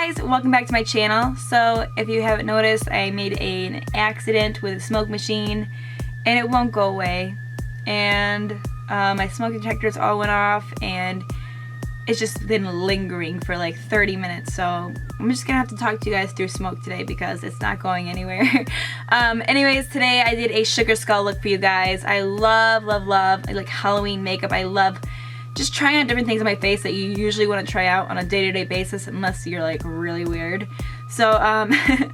guys, welcome back to my channel. So if you haven't noticed, I made an accident with a smoke machine and it won't go away, and my smoke detectors all went off and it's just been lingering for like 30 minutes. So I'm just gonna have to talk to you guys through smoke today because it's not going anywhere. Anyways, today I did a sugar skull look for you guys. I love like Halloween makeup. I love just trying out different things on my face that you usually want to try out on a day-to-day basis unless you're like really weird. So I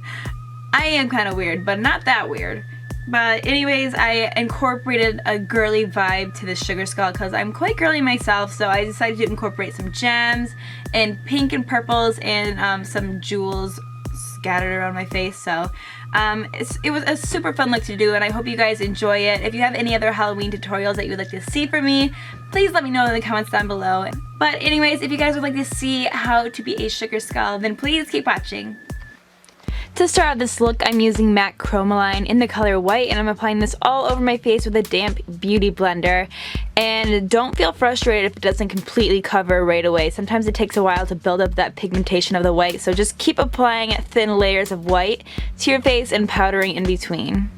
am kind of weird, but not that weird. But anyways, I incorporated a girly vibe to this sugar skull because I'm quite girly myself, so I decided to incorporate some gems and pink and purples and some jewels scattered around my face. So it was a super fun look to do, and I hope you guys enjoy it. If you have any other Halloween tutorials that you would like to see from me, please let me know in the comments down below. But anyways, if you guys would like to see how to be a sugar skull, then please keep watching. To start out this look, I'm using MAC Chromaline in the color white, and I'm applying this all over my face with a damp beauty blender. And don't feel frustrated if it doesn't completely cover right away. Sometimes it takes a while to build up that pigmentation of the white, so just keep applying thin layers of white to your face and powdering in between.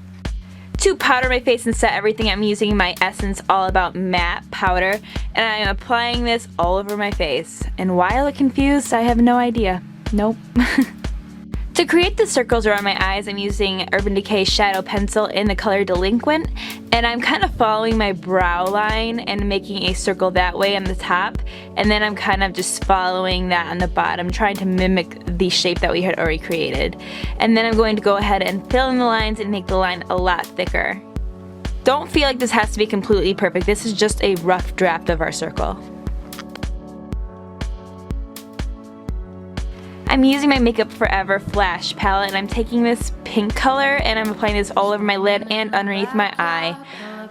To powder my face and set everything, I'm using my Essence All About Matte powder, and I'm applying this all over my face. And why I look confused, I have no idea. Nope. To create the circles around my eyes, I'm using Urban Decay Shadow Pencil in the color Delinquent, and I'm kind of following my brow line and making a circle that way on the top, and then I'm kind of just following that on the bottom, trying to mimic the shape that we had already created. And then I'm going to go ahead and fill in the lines and make the line a lot thicker. Don't feel like this has to be completely perfect. This is just a rough draft of our circle. I'm using my Makeup Forever Flash palette, and I'm taking this pink color and I'm applying this all over my lid and underneath my eye.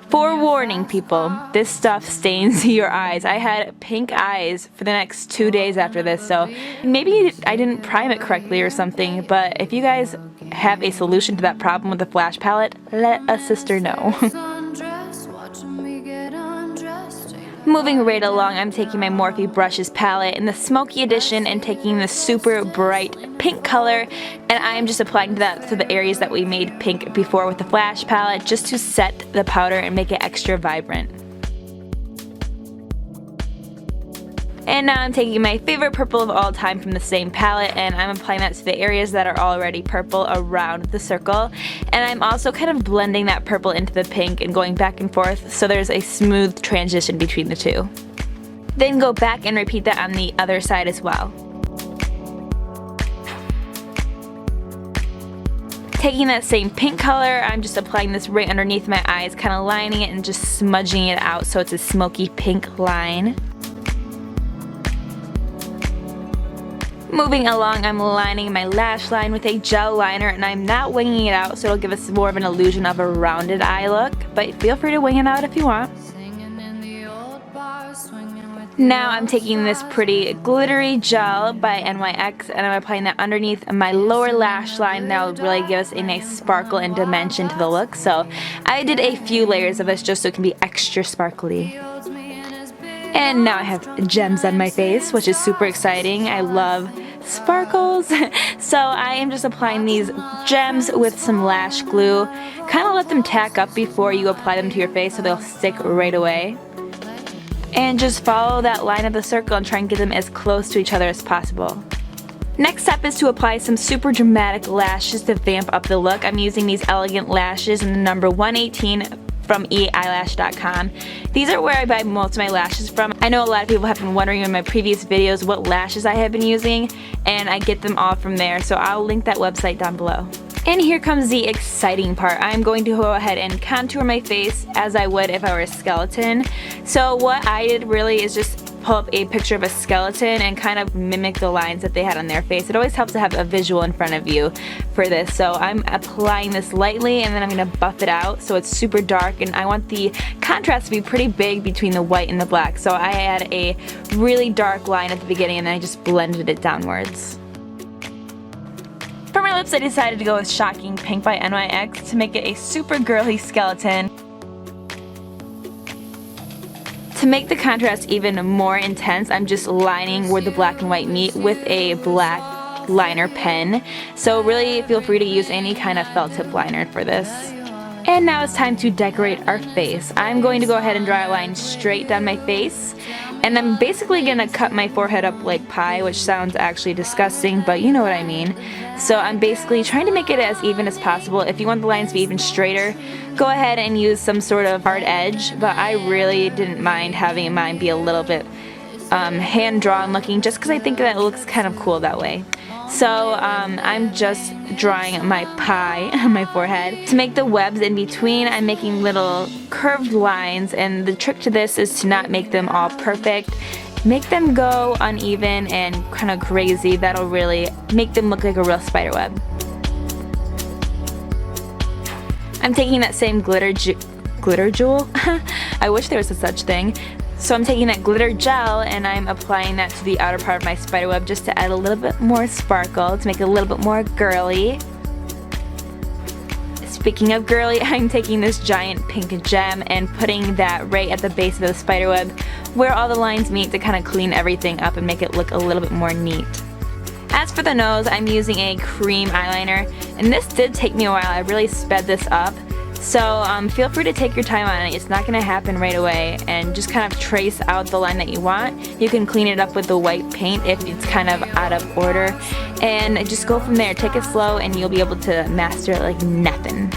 Forewarning, people, this stuff stains your eyes. I had pink eyes for the next 2 days after this, so maybe I didn't prime it correctly or something, but if you guys have a solution to that problem with the Flash palette, let a sister know. Moving right along, I'm taking my Morphe Brushes palette in the Smoky edition and taking the super bright pink color, and I'm just applying that to the areas that we made pink before with the Flash palette just to set the powder and make it extra vibrant. And now I'm taking my favorite purple of all time from the same palette, and I'm applying that to the areas that are already purple around the circle. And I'm also kind of blending that purple into the pink and going back and forth so there's a smooth transition between the two. Then go back and repeat that on the other side as well. Taking that same pink color, I'm just applying this right underneath my eyes, kind of lining it and just smudging it out so it's a smoky pink line. Moving along, I'm lining my lash line with a gel liner, and I'm not winging it out so it'll give us more of an illusion of a rounded eye look, but feel free to wing it out if you want. Now I'm taking this pretty glittery gel by NYX and I'm applying that underneath my lower lash line. That will really give us a nice sparkle and dimension to the look, so I did a few layers of this just so it can be extra sparkly. And now I have gems on my face, which is super exciting. I love sparkles. So I am just applying these gems with some lash glue. Kind of let them tack up before you apply them to your face so they'll stick right away. And just follow that line of the circle and try and get them as close to each other as possible. Next step is to apply some super dramatic lashes to vamp up the look. I'm using these Elegant Lashes in the number 118 from eeyelash.com. These are where I buy most of my lashes from. I know a lot of people have been wondering in my previous videos what lashes I have been using, and I get them all from there, so I'll link that website down below. And here comes the exciting part. I'm going to go ahead and contour my face as I would if I were a skeleton. So what I did really is just pull up a picture of a skeleton and kind of mimic the lines that they had on their face. It always helps to have a visual in front of you for this. So I'm applying this lightly and then I'm going to buff it out so it's super dark, and I want the contrast to be pretty big between the white and the black. So I had a really dark line at the beginning and then I just blended it downwards. For my lips, I decided to go with Shocking Pink by NYX to make it a super girly skeleton. To make the contrast even more intense, I'm just lining where the black and white meet with a black liner pen, so really feel free to use any kind of felt tip liner for this. And now it's time to decorate our face. I'm going to go ahead and draw a line straight down my face, and I'm basically going to cut my forehead up like pie, which sounds actually disgusting, but you know what I mean. So I'm basically trying to make it as even as possible. If you want the lines to be even straighter, go ahead and use some sort of hard edge, but I really didn't mind having mine be a little bit hand-drawn looking, just because I think that it looks kind of cool that way. So I'm just drawing my pie on my forehead. To make the webs in between, I'm making little curved lines, and the trick to this is to not make them all perfect. Make them go uneven and kind of crazy. That'll really make them look like a real spider web. I'm taking that same glitter jewel? I wish there was a such thing. So I'm taking that glitter gel and I'm applying that to the outer part of my spider web just to add a little bit more sparkle, to make it a little bit more girly. Speaking of girly, I'm taking this giant pink gem and putting that right at the base of the spider web where all the lines meet to kind of clean everything up and make it look a little bit more neat. As for the nose, I'm using a cream eyeliner, and this did take me a while. I really sped this up. So feel free to take your time on it. It's not going to happen right away, and just kind of trace out the line that you want. You can clean it up with the white paint if it's kind of out of order, and just go from there. Take it slow and you'll be able to master it like nothing.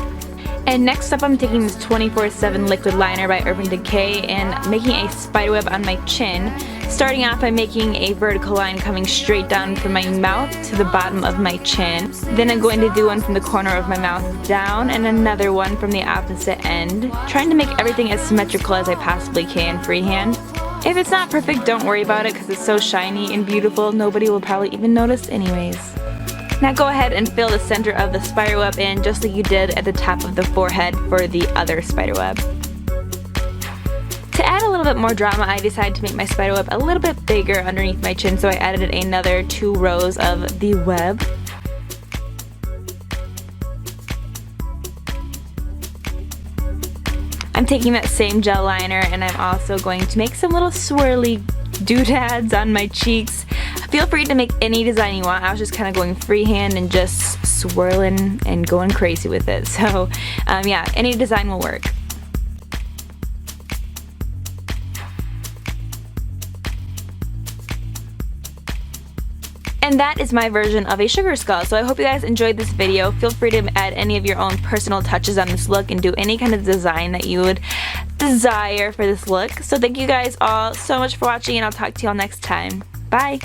And next up, I'm taking this 24/7 liquid liner by Urban Decay and making a spiderweb on my chin. Starting off by making a vertical line coming straight down from my mouth to the bottom of my chin. Then I'm going to do one from the corner of my mouth down and another one from the opposite end, trying to make everything as symmetrical as I possibly can freehand. If it's not perfect, don't worry about it because it's so shiny and beautiful, nobody will probably even notice anyways. Now go ahead and fill the center of the spiderweb in just like you did at the top of the forehead for the other spiderweb. To add a little bit more drama, I decided to make my spiderweb a little bit bigger underneath my chin, so I added another 2 rows of the web. I'm taking that same gel liner and I'm also going to make some little swirly doodads on my cheeks. Feel free to make any design you want. I was just kind of going freehand and just swirling and going crazy with it. So yeah, any design will work. And that is my version of a sugar skull. So I hope you guys enjoyed this video. Feel free to add any of your own personal touches on this look and do any kind of design that you would desire for this look. So thank you guys all so much for watching, and I'll talk to you all next time. Bye!